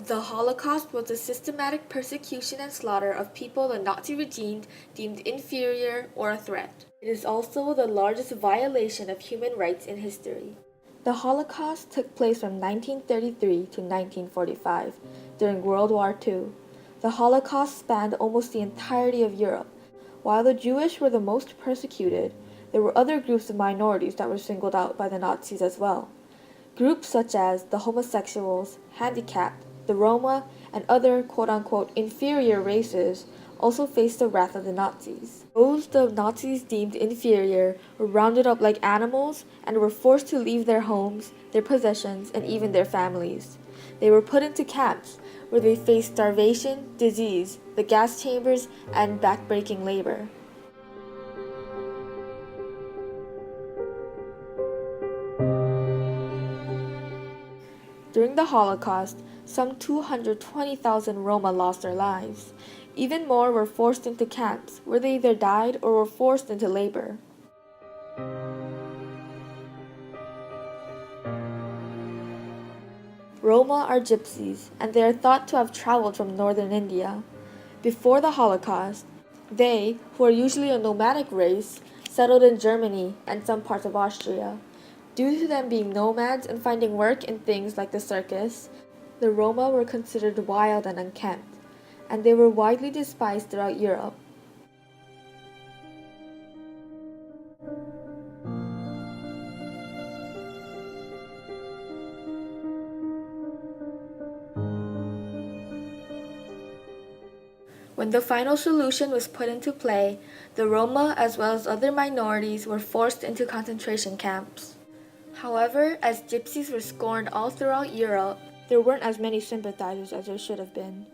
The Holocaust was the systematic persecution and slaughter of people the Nazi regime deemed inferior or a threat. It is also the largest violation of human rights in history. The Holocaust took place from 1933 to 1945, during World War II. The Holocaust spanned almost the entirety of Europe. While the Jewish were the most persecuted, there were other groups of minorities that were singled out by the Nazis as well. Groups such as the homosexuals, handicapped, the Roma, and other quote-unquote inferior races also faced the wrath of the Nazis. Those the Nazis deemed inferior were rounded up like animals and were forced to leave their homes, their possessions, and even their families. They were put into camps where they faced starvation, disease, the gas chambers, and backbreaking labor. During the Holocaust, some 220,000 Roma lost their lives. Even more were forced into camps, where they either died or were forced into labor. Roma are gypsies, and they are thought to have traveled from northern India. Before the Holocaust, they, who are usually a nomadic race, settled in Germany and some parts of Austria. Due to them being nomads and finding work in things like the circus, the Roma were considered wild and unkempt, and they were widely despised throughout Europe. When the final solution was put into play, the Roma as well as other minorities were forced into concentration camps. However, as gypsies were scorned all throughout Europe, there weren't as many sympathizers as there should have been.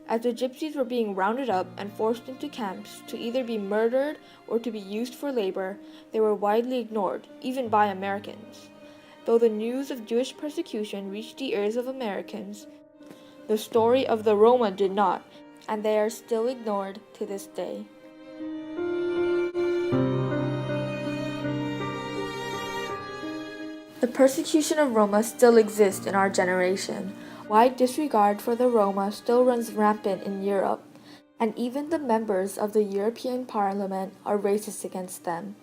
As the gypsies were being rounded up and forced into camps to either be murdered or to be used for labor, they were widely ignored, even by Americans. Though the news of Jewish persecution reached the ears of Americans, the story of the Roma did not, and they are still ignored to this day. The persecution of Roma still exists in our generation. Wide disregard for the Roma still runs rampant in Europe, and even the members of the European Parliament are racist against them.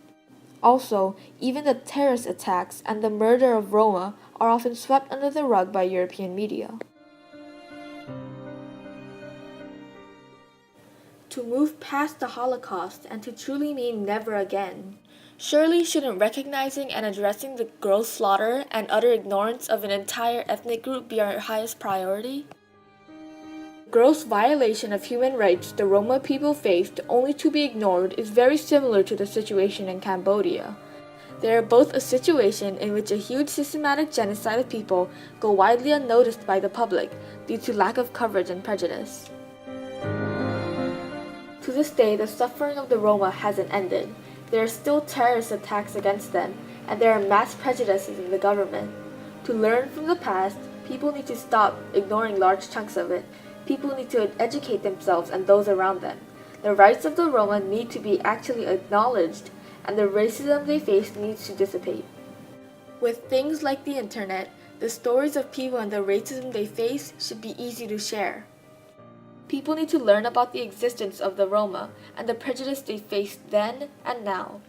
Also, even the terrorist attacks and the murder of Roma are often swept under the rug by European media. To move past the Holocaust and to truly mean never again, surely shouldn't recognizing and addressing the gross slaughter and utter ignorance of an entire ethnic group be our highest priority? The gross violation of human rights the Roma people faced only to be ignored is very similar to the situation in Cambodia. They are both a situation in which a huge systematic genocide of people go widely unnoticed by the public due to lack of coverage and prejudice. To this day, the suffering of the Roma hasn't ended. There are still terrorist attacks against them, and there are mass prejudices in the government. To learn from the past, people need to stop ignoring large chunks of it. People need to educate themselves and those around them. The rights of the Roma need to be actually acknowledged, and the racism they face needs to dissipate. With things like the internet, the stories of people and the racism they face should be easy to share. People need to learn about the existence of the Roma and the prejudice they faced then and now.